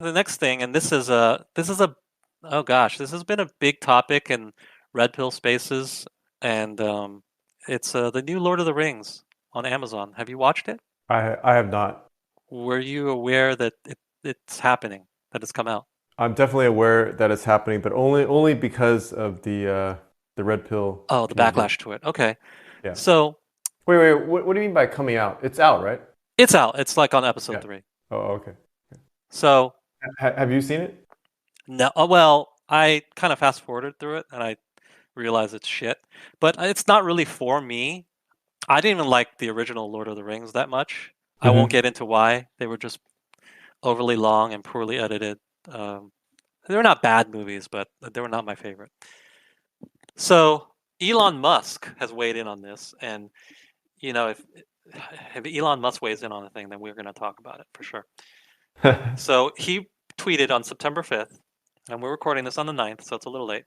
the next thing, and this is a oh gosh, this has been a big topic in Red Pill spaces, and it's the new Lord of the Rings on Amazon. Have you watched it? I have not. Were you aware that it's happening, that it's come out? I'm definitely aware that it's happening, but only because of the red pill Oh, the community. backlash to it. Okay, Yeah. so Wait. What do you mean by coming out? It's out, right? it's out. It's like on episode Yeah. three. Oh, okay. So Have you seen it? no, well, I kind of fast forwarded through it, and I realized it's shit. But it's not really for me. I didn't even like the original Lord of the Rings that much. I won't Hmm. get into why. They were just overly long and poorly edited. Um, they were not bad movies, but they were not my favorite. So Elon Musk has weighed in on this, and if Elon Musk weighs in on a thing, then we're going to talk about it for sure. So he tweeted on September 5th, and we're recording this on the 9th, so it's a little late.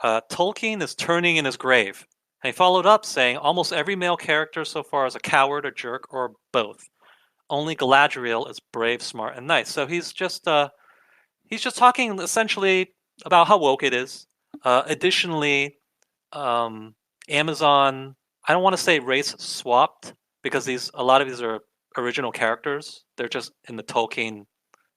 Tolkien is turning in his grave. And he followed up saying almost every male character so far is a coward, a jerk, or both. Only Galadriel is brave, smart, and nice. So he's just talking essentially about how woke it is. Additionally, um, Amazon, I don't want to say race swapped because these a lot of these are original characters. They're just in the Tolkien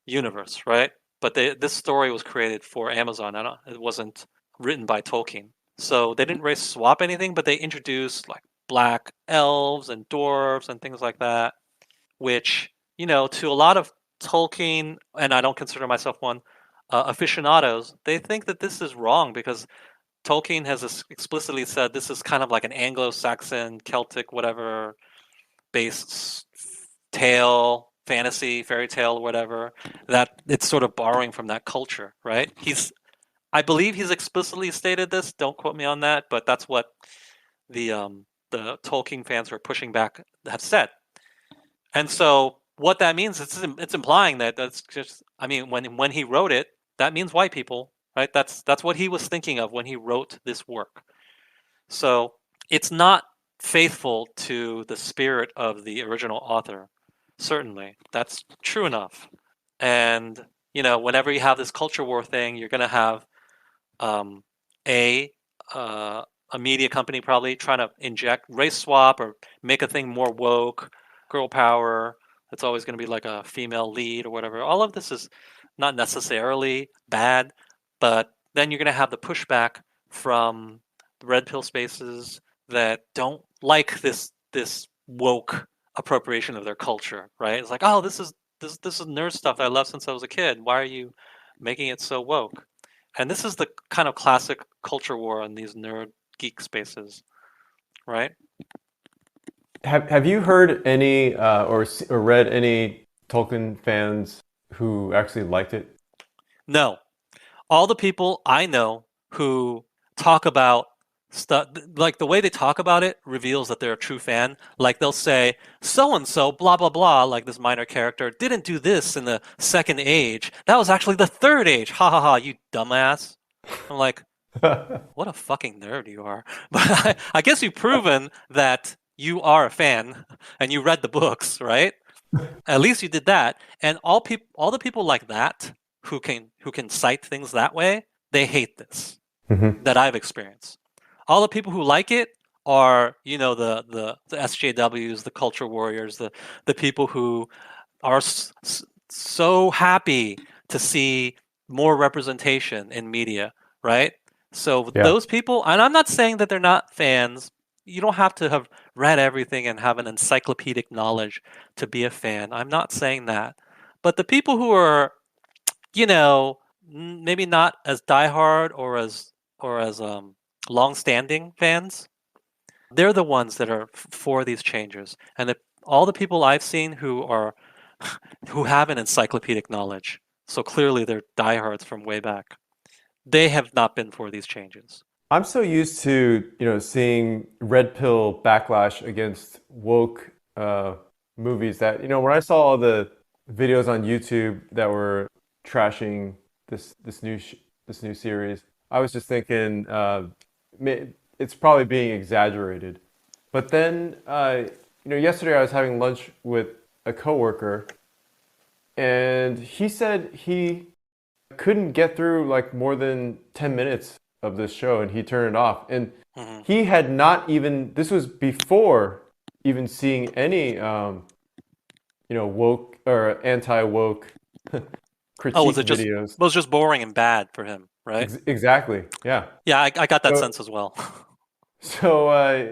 universe, right? But this story was created for Amazon. It wasn't written by Tolkien. So they didn't race swap anything, but they introduced like black elves and dwarves and things like that, which, to a lot of Tolkien, and I don't consider myself one, aficionados, they think that this is wrong because Tolkien has explicitly said this is kind of like an Anglo-Saxon, Celtic, whatever, based tale, fantasy, fairy tale, whatever, that it's sort of borrowing from that culture, right? I believe he's explicitly stated this. Don't quote me on that, but that's what the Tolkien fans who are pushing back have said. And so what that means is it's implying that that's just. I mean, when he wrote it, that means white people, right? That's what he was thinking of when he wrote this work. So it's not faithful to the spirit of the original author. Certainly, that's true enough. And whenever you have this culture war thing, you're going to have um, a uh, a media company probably trying to inject race swap or make a thing more woke, girl power. It's always going to be like a female lead or whatever. All of this is not necessarily bad, but then you're going to have the pushback from the red pill spaces that don't like this woke appropriation of their culture, right? It's like, oh, this is nerd stuff that I love since I was a kid. Why are you making it so woke? And this is the kind of classic culture war in these nerd geek spaces, right? Have you heard any or read any Tolkien fans who actually liked it? No, all the people I know who talk about stuff, like the way they talk about it reveals that they're a true fan. Like they'll say, so and so, blah, blah, blah, like this minor character didn't do this in the second age. That was actually the third age. Ha ha ha, you dumbass. I'm like, what a fucking nerd you are. But I guess you've proven that you are a fan and you read the books, right? At least you did that. And all the people like that who can cite things that way, they hate this Hmm. that I've experienced. All the people who like it are, the SJWs, the culture warriors, the people who are so happy to see more representation in media, right? So Yeah. those people, and I'm not saying that they're not fans. You don't have to have read everything and have an encyclopedic knowledge to be a fan. I'm not saying that. But the people who are, you know, maybe not as diehard or as long-standing fans, they're the ones that are for these changes. And all the people I've seen who have an encyclopedic knowledge, so clearly they're diehards from way back, they have not been for these changes. I'm so used to, seeing red pill backlash against woke movies that, when I saw all the videos on YouTube that were trashing this new series, I was just thinking it's probably being exaggerated. But then, yesterday I was having lunch with a coworker, and he said he couldn't get through like more than 10 minutes of this show and he turned it off. And Hmm. he had not even, this was before even seeing any, woke or anti woke Oh, critique videos. was just boring and bad for him, right? Exactly. Yeah. Yeah, I got that So, sense as well.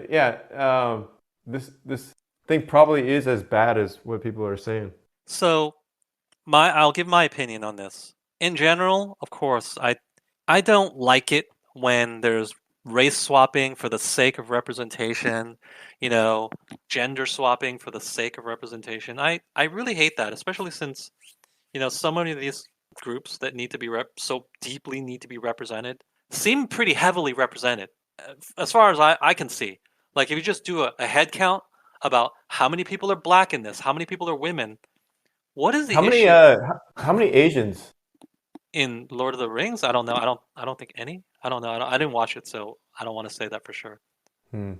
yeah, this thing probably is as bad as what people are saying. So I'll give my opinion on this. In general, of course, I don't like it when there's race swapping for the sake of representation, you know, gender swapping for the sake of representation. I really hate that, especially since, so many of these groups that need to be so deeply need to be represented seem pretty heavily represented, as far as I can see. Like if you just do a head count about how many people are black in this, how many people are women, what is How the many issue? how many Asians? In Lord of the Rings? I don't know. I don't think any. I don't know. I didn't watch it, so I don't want to say that for sure. Hmm.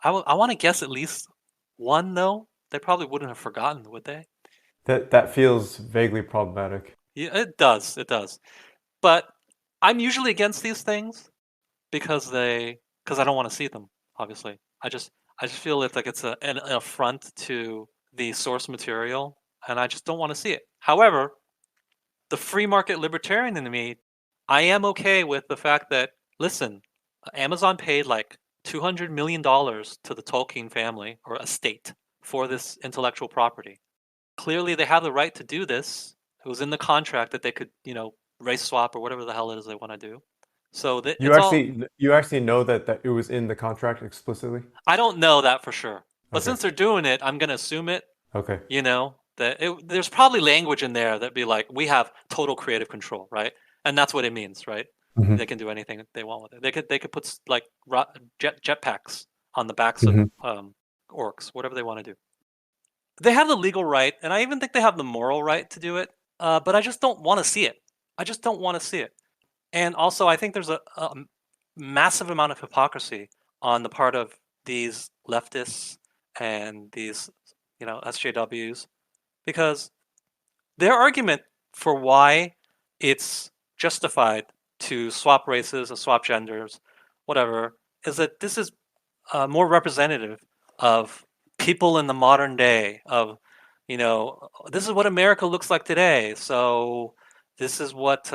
I want to guess at least one though. They probably wouldn't have forgotten, would they? That feels vaguely problematic. Yeah, it does. It does. But I'm usually against these things because I don't want to see them. Obviously, I just feel it's like it's an affront to the source material, and I just don't want to see it. However, the free market libertarian in me, I am okay with the fact that, listen, Amazon paid like $200 million to the Tolkien family or estate for this intellectual property. Clearly, they have the right to do this. It was in the contract that they could, race swap or whatever the hell it is they want to do. So that You it's all. actually know that it was in the contract explicitly? I don't know that for sure, but Okay. since they're doing it, I'm gonna assume it. Okay. There's probably language in there that be like, we have total creative control, right? And that's what it means, right? They Hmm. can do anything they want with it. They could put like jetpacks on the backs of Hmm. orcs, whatever they want to do. They have the legal right, and I even think they have the moral right to do it. But I just don't want to see it. I just don't want to see it. And also, I think there's a massive amount of hypocrisy on the part of these leftists and these, SJWs, because their argument for why it's justified to swap races or swap genders, whatever, is that this is more representative of people in the modern day. This is what America looks like today. So this is what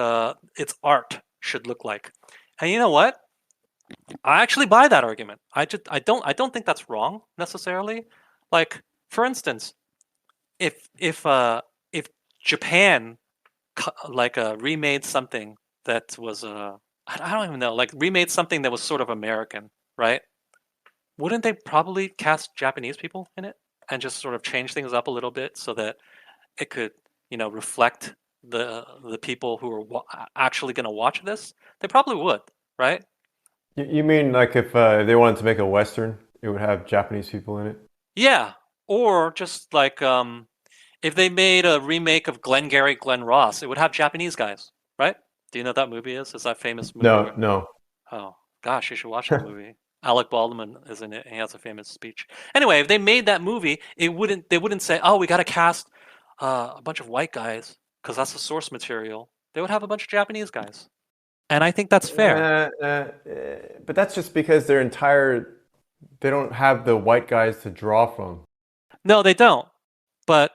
its art should look like. And you know what? I actually buy that argument. I don't think that's wrong necessarily. Like for instance, if Japan remade something that was I don't even know, like remade something that was sort of American, right? Wouldn't they probably cast Japanese people in it and just sort of change things up a little bit so that it could, reflect the people who are actually going to watch this? They probably would, right? You mean like if they wanted to make a Western, it would have Japanese people in it? Yeah, or just like if they made a remake of Glengarry Glen Ross, it would have Japanese guys, right? Do you know what that movie is? It's that famous movie No, where, no. oh gosh, you should watch that movie. Alec Baldwin is in it. And he has a famous speech. Anyway, if they made that movie, they wouldn't say, "Oh, we got to cast a bunch of white guys because that's the source material." They would have a bunch of Japanese guys, and I think that's fair. But that's just because they don't have the white guys to draw from. No, they don't. But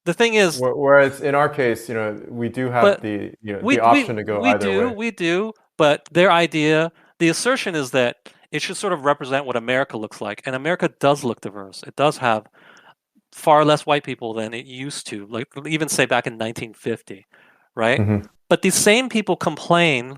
the thing is, Whereas in our case, we do have but the option to go either way. we do. But their idea, the assertion is that it should sort of represent what America looks like, and America does look diverse. It does have far less white people than it used to, like even say back in 1950, right? Hmm. But these same people complain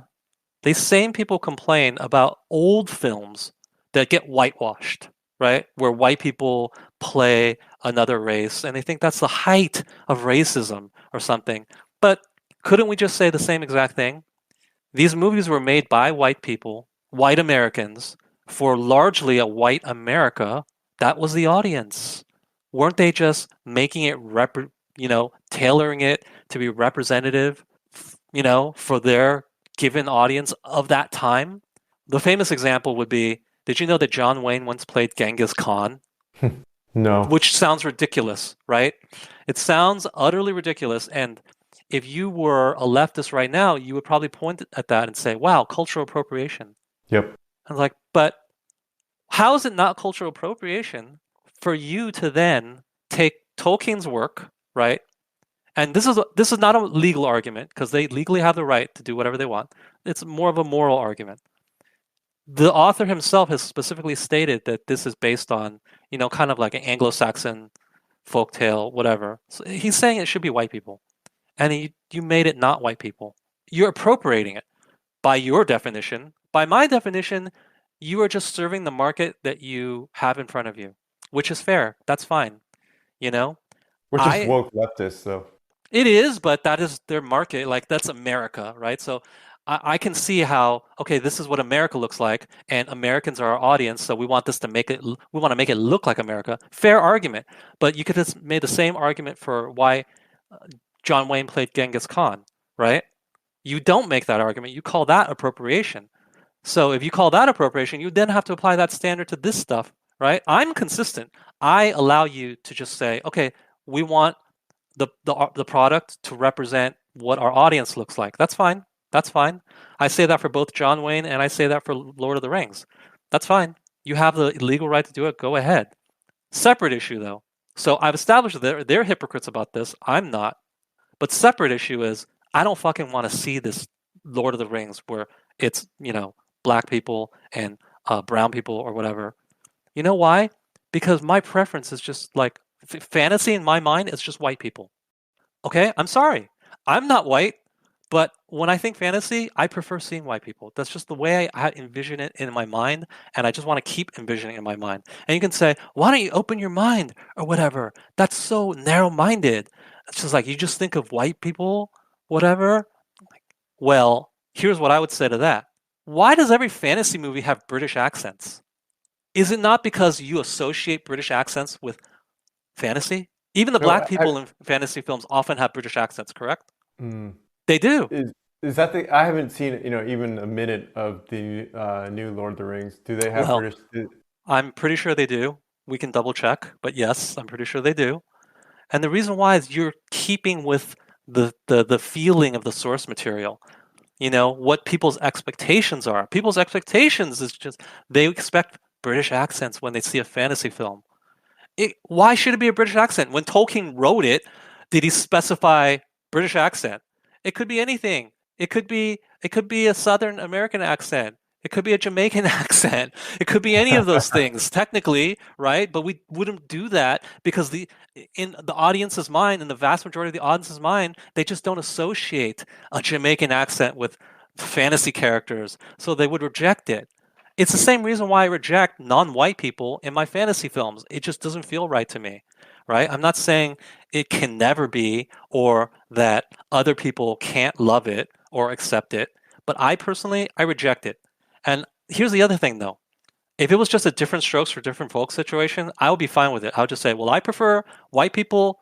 about old films that get whitewashed, right? Where white people play another race and they think that's the height of racism or something. But couldn't we just say the same exact thing? These movies were made by white people, white Americans, for largely a white America. That was the audience. Weren't they just making it tailoring it to be representative, for their given audience of that time? The famous example would be, did you know that John Wayne once played Genghis Khan? No. which sounds ridiculous, right? It sounds utterly ridiculous. And if you were a leftist right now, you would probably point at that and say, wow, cultural appropriation. Yep. I was like, but how is it not cultural appropriation for you to then take Tolkien's work, right? And this is not a legal argument because they legally have the right to do whatever they want. It's more of a moral argument. The author himself has specifically stated that this is based on, kind of like an Anglo-Saxon folktale, whatever. So he's saying it should be white people, and you made it not white people. You're appropriating it by your definition. By my definition, you are just serving the market that you have in front of you, which is fair. That's fine. You know, We're just I woke leftists, so. it is, but that is their market. Like that's America, right? So I can see how, okay, this is what America looks like, and Americans are our audience, so we want this to we want to make it look like America. Fair argument, but you could have made the same argument for why John Wayne played Genghis Khan, right? You don't make that argument. You call that appropriation. So if you call that appropriation, you then have to apply that standard to this stuff, right? I'm consistent. I allow you to just say, okay, we want the product to represent what our audience looks like. That's fine. That's fine. I say that for both John Wayne and I say that for Lord of the Rings. That's fine. You have the legal right to do it. Go ahead. Separate issue though. So I've established that they're hypocrites about this. I'm not. But separate issue is I don't fucking want to see this Lord of the Rings where it's, black people and brown people or whatever. You know why? Because my preference is just like fantasy in my mind is just white people. Okay? I'm sorry. I'm not white, but when I think fantasy, I prefer seeing white people. That's just the way I envision it in my mind, and I just want to keep envisioning it in my mind. And you can say, why don't you open your mind or whatever? That's so narrow minded. It's just like you just think of white people, whatever. Well, here's what I would say to that. Why does every fantasy movie have British accents? Is it not because you associate British accents with fantasy? Even the No, black people in fantasy films often have British accents, correct? mm, They do. is that the? I haven't seen even a minute of the new Lord of the Rings. Do they have Well, British? I'm pretty sure they do. We can double check, but yes, I'm pretty sure they do. And the reason why is you're keeping with the feeling of the source material. What people's expectations are. People's expectations is just they expect British accents when they see a fantasy film. Why should it be a British accent? When Tolkien wrote it, did he specify British accent? It could be anything. It could be a Southern American accent. It could be a Jamaican accent. It could be any of those things, technically, right? But we wouldn't do that because in the audience's mind, in the vast majority of the audience's mind, they just don't associate a Jamaican accent with fantasy characters, so they would reject it. It's the same reason why I reject non-white people in my fantasy films. It just doesn't feel right to me, right? I'm not saying it can never be or that other people can't love it or accept it, but I personally, I reject it. And here's the other thing though. If it was just a different strokes for different folks situation, I would be fine with it. I would just say, well, I prefer white people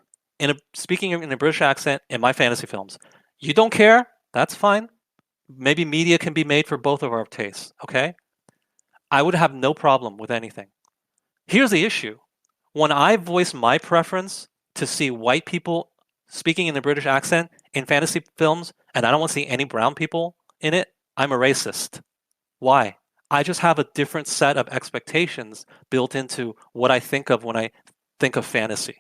speaking in a British accent in my fantasy films. You don't care? That's fine. Maybe media can be made for both of our tastes, okay? I would have no problem with anything. Here's the issue. When I voice my preference to see white people speaking in a British accent in fantasy films, and I don't want to see any brown people in it, I'm a racist. Why? I just have a different set of expectations built into what I think of when I think of fantasy.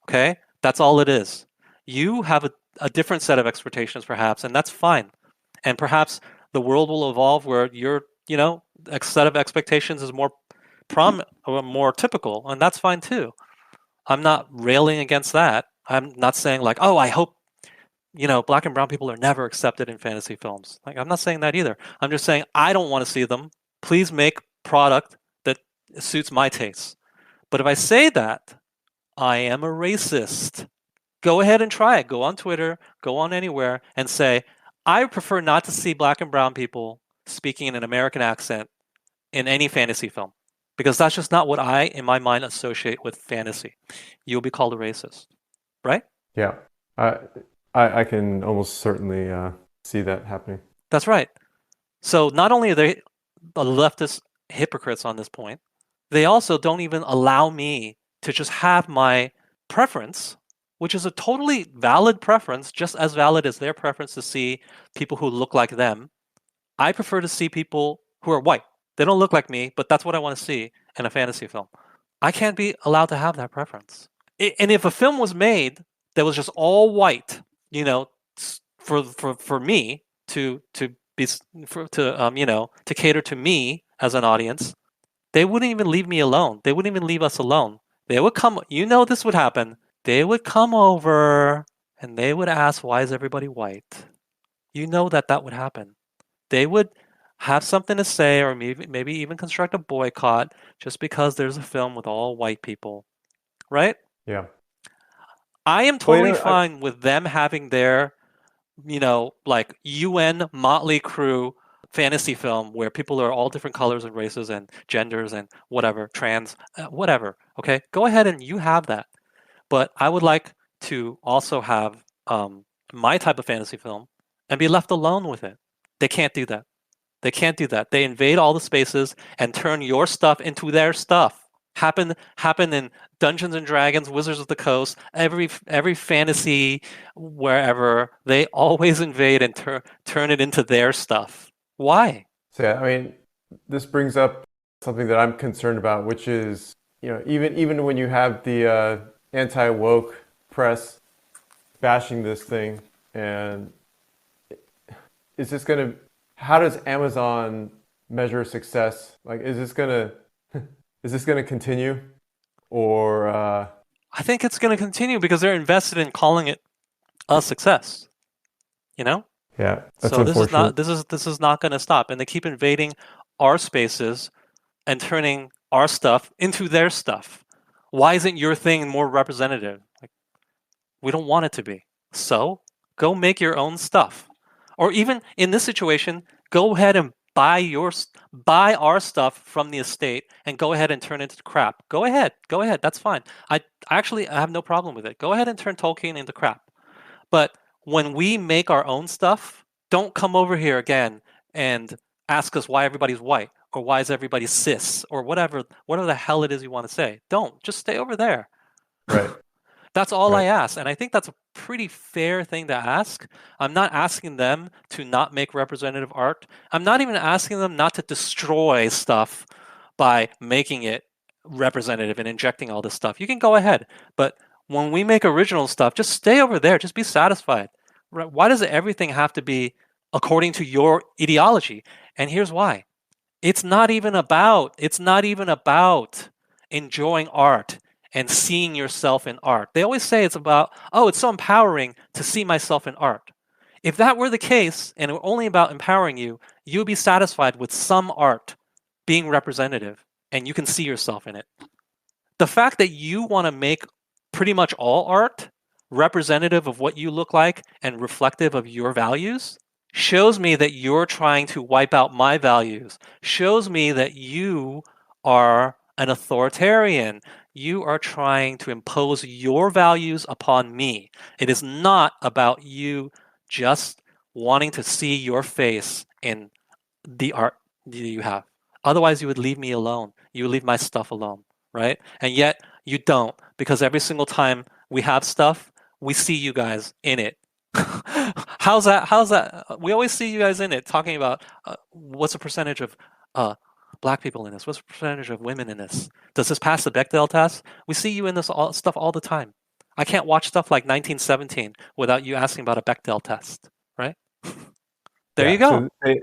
Okay? That's all it is. You have a different set of expectations, perhaps, and that's fine. And perhaps the world will evolve where your set of expectations is more more typical, and that's fine too. I'm not railing against that. I'm not saying like, oh, I hope black and brown people are never accepted in fantasy films. Like, I'm not saying that either. I'm just saying I don't want to see them. Please make product that suits my tastes. But if I say that, I am a racist. Go ahead and try it. Go on Twitter, go on anywhere, and say, I prefer not to see black and brown people speaking in an American accent in any fantasy film. Because that's just not what I, in my mind, associate with fantasy. You'll be called a racist, right? Yeah, I can almost certainly see that happening. That's right. So not only are they the leftist hypocrites on this point, they also don't even allow me to just have my preference, which is a totally valid preference, just as valid as their preference to see people who look like them. I prefer to see people who are white. They don't look like me, but that's what I want to see in a fantasy film. I can't be allowed to have that preference. And if a film was made that was just all white, for me to be to cater to me as an audience, they wouldn't even leave me alone. They wouldn't even leave us alone. They would come. This would happen. They would come over and they would ask, "Why is everybody white?" That would happen. They would have something to say, or maybe even construct a boycott just because there's a film with all white people, right? Yeah. I am Well, totally fine with them having their, like UN Motley Crew fantasy film where people are all different colors and races and genders and whatever, trans, whatever. Okay, go ahead and you have that. But I would like to also have my type of fantasy film and be left alone with it. They can't do that. They can't do that. They invade all the spaces and turn your stuff into their stuff. Happen in Dungeons and Dragons, Wizards of the Coast, every fantasy wherever, they always invade and turn it into their stuff. Why? So yeah, I mean, this brings up something that I'm concerned about, which is, even when you have the anti-woke press bashing this thing, and is this going to, how does Amazon measure success? Like, is this going to continue, or? I think it's going to continue because they're invested in calling it a success. Yeah, that's so unfortunate. this is not going to stop, and they keep invading our spaces and turning our stuff into their stuff. Why isn't your thing more representative? Like, we don't want it to be. So go make your own stuff, or even in this situation, go ahead and buy our stuff from the estate and go ahead and turn it into crap. Go ahead. That's fine. I have no problem with it. Go ahead and turn Tolkien into crap. But when we make our own stuff, don't come over here again and ask us why everybody's white or why is everybody cis or whatever the hell it is you want to say. Don't. Just stay over there. Right. That's all Right. I ask. And I think that's a pretty fair thing to ask. I'm not asking them to not make representative art. I'm not even asking them not to destroy stuff by making it representative and injecting all this stuff. You can go ahead. But when we make original stuff, just stay over there. Just be satisfied. Why does everything have to be according to your ideology? And here's why. It's not even about enjoying art and seeing yourself in art. They always say it's about, oh, it's so empowering to see myself in art. If that were the case and it were only about empowering you, you would be satisfied with some art being representative and you can see yourself in it. The fact that you want to make pretty much all art representative of what you look like and reflective of your values shows me that you're trying to wipe out my values, shows me that you are an authoritarian. You are trying to impose your values upon me. It is not about you just wanting to see your face in the art that you have. Otherwise, you would leave me alone. You would leave my stuff alone, right? And yet, you don't, because every single time we have stuff, we see you guys in it. How's that? We always see you guys in it, talking about what's the percentage of black people in this? What's the percentage of women in this? Does this pass the Bechdel test? We see you in this stuff all the time. I can't watch stuff like 1917 without you asking about a Bechdel test, right? There you go. So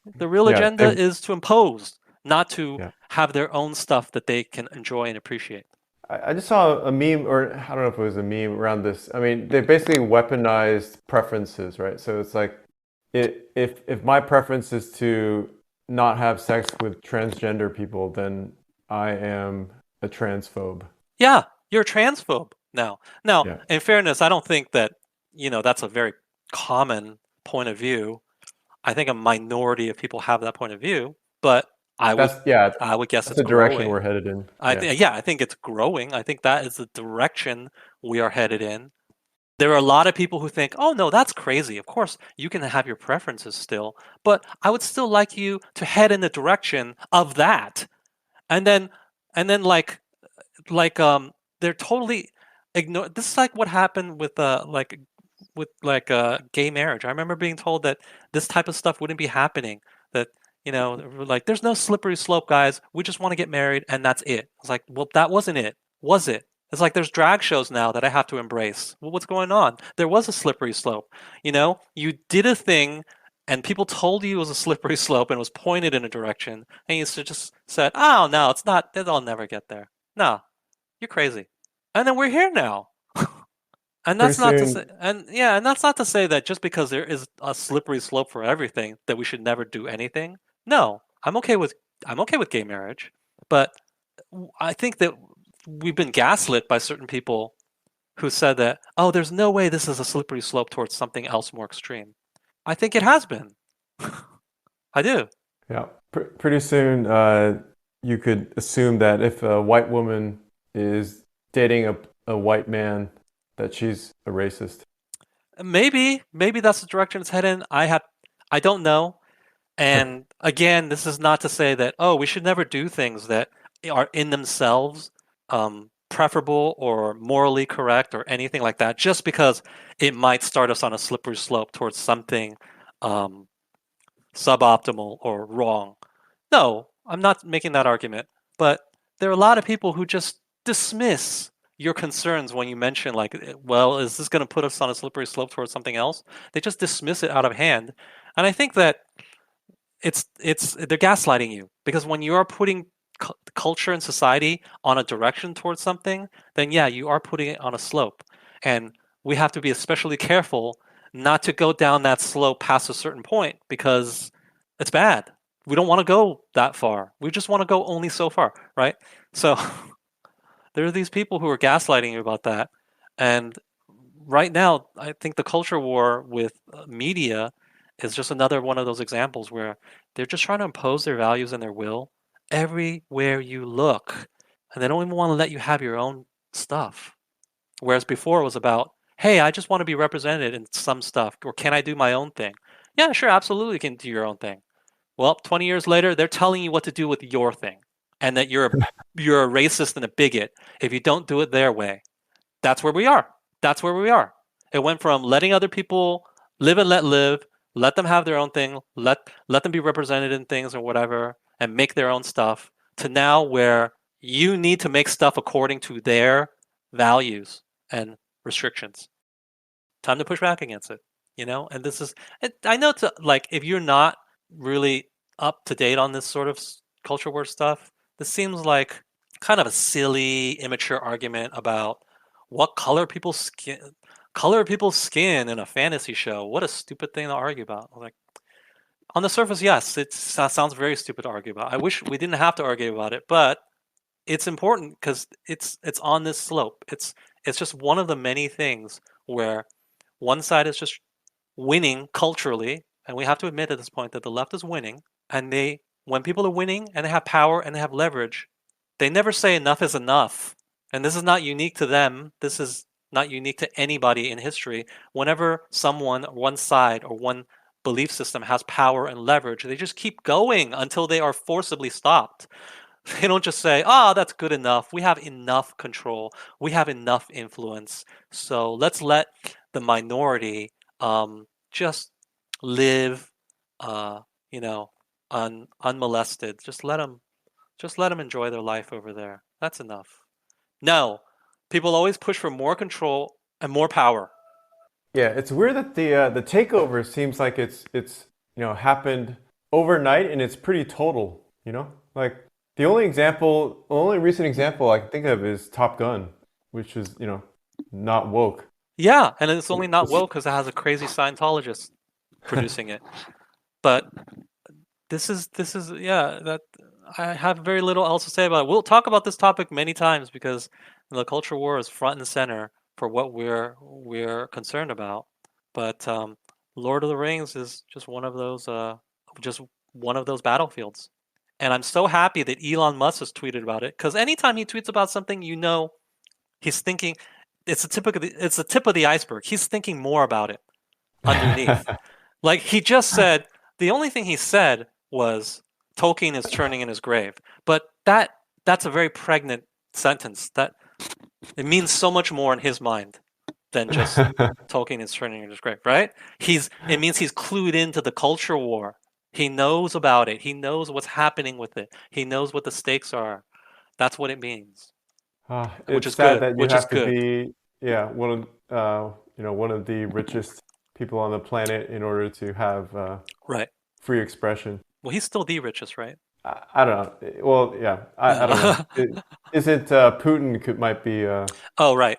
The real agenda is to impose, not to have their own stuff that they can enjoy and appreciate. I just saw a meme, or I don't know if it was a meme around this. I mean, they basically weaponized preferences, right? So it's like, if my preference is to not have sex with transgender people, then I am a transphobe. Yeah, you're a transphobe now. Now, in fairness, I don't think that, that's a very common point of view. I think a minority of people have that point of view, but I would guess that's it's the direction growing. we're headed in. I think it's growing. I think that is the direction we are headed in. There are a lot of people who think, oh no, that's crazy. Of course, you can have your preferences still, but I would still like you to head in the direction of that. And then like like they're totally ignore. This is like what happened with gay marriage. I remember being told that this type of stuff wouldn't be happening. That like there's no slippery slope, guys. We just want to get married and that's it. It's like, well, that wasn't it, was it? It's like there's drag shows now that I have to embrace. Well, what's going on? There was a slippery slope. You did a thing and people told you it was a slippery slope and it was pointed in a direction, and you just said, "Oh no, it's not. I'll never get there." No, you're crazy. And then we're here now. And Pretty that's not to say, soon, and that's not to say that just because there is a slippery slope for everything that we should never do anything. No, I'm okay with gay marriage, but I think that we've been gaslit by certain people who said that, oh, there's no way this is a slippery slope towards something else more extreme. I think it has been. I do. yeah, pretty soon, you could assume that if a white woman is dating a white man, that she's a racist. Maybe that's the direction it's heading. I don't know. And again, this is not to say that, oh, we should never do things that are in themselves preferable or morally correct or anything like that, just because it might start us on a slippery slope towards something um, suboptimal or wrong. No, I'm not making that argument. But there are a lot of people who just dismiss your concerns when you mention, like, well, is this going to put us on a slippery slope towards something else? They just dismiss it out of hand. And I think that it's they're gaslighting you, because when you are putting culture and society on a direction towards something, then yeah, you are putting it on a slope, and we have to be especially careful not to go down that slope past a certain point, because it's bad. We don't want to go that far. We just want to go only so far, right? So there are these people who are gaslighting you about that, and right now, I think the culture war with media is just another one of those examples where they're just trying to impose their values and their will everywhere you look. And they don't even want to let you have your own stuff. Whereas before it was about, hey, I just want to be represented in some stuff, or can I do my own thing? Yeah, sure, absolutely you can do your own thing. Well, 20 years later, they're telling you what to do with your thing, and that you're a racist and a bigot if you don't do it their way. That's where we are. That's where we are. It went from letting other people live and let live, let them have their own thing, let them be represented in things or whatever, and make their own stuff, to now where you need to make stuff according to their values and restrictions. Time to push back against it. And this is, I know, to like, if you're not really up to date on this sort of culture war stuff, this seems like kind of a silly, immature argument about what color people's skin in a fantasy show. What a stupid thing to argue about. Like, on the surface, yes, it sounds very stupid to argue about. I wish we didn't have to argue about it, but it's important because it's on this slope. It's just one of the many things where one side is just winning culturally, and we have to admit at this point that the left is winning. And when people are winning and they have power and they have leverage, they never say enough is enough. And this is not unique to them. This is not unique to anybody in history. Whenever someone, one side, or one belief system has power and leverage, they just keep going until they are forcibly stopped. They don't just say, "Oh, that's good enough. We have enough control. We have enough influence. So let's let the minority just live, uh, you know, unmolested. Just let them enjoy their life over there. That's enough." No, people always push for more control and more power. Yeah, it's weird that the takeover seems like it's happened overnight and it's pretty total. Like the only recent example I can think of is Top Gun, which is not woke. Yeah, and it's only not woke because it has a crazy Scientologist producing it. But this is yeah, that I have very little else to say about it. We'll talk about this topic many times because the culture war is front and center for what we're concerned about. But Lord of the Rings is just one of those battlefields. And I'm so happy that Elon Musk has tweeted about it, because anytime he tweets about something, he's thinking it's the tip of the iceberg. He's thinking more about it underneath. Like, he just said, the only thing he said was Tolkien is turning in his grave. But that's a very pregnant sentence. That it means so much more in his mind than just Tolkien is turning in his grave, right? It means he's clued into the culture war. He knows about it. He knows what's happening with it. He knows what the stakes are. That's what it means, which It's is sad good. that you Which is have to good, be, yeah, one of the richest people on the planet in order to have right? free expression. Well, he's still the richest, right? I don't know. Well, yeah, I don't know. Isn't Putin might be Oh, right.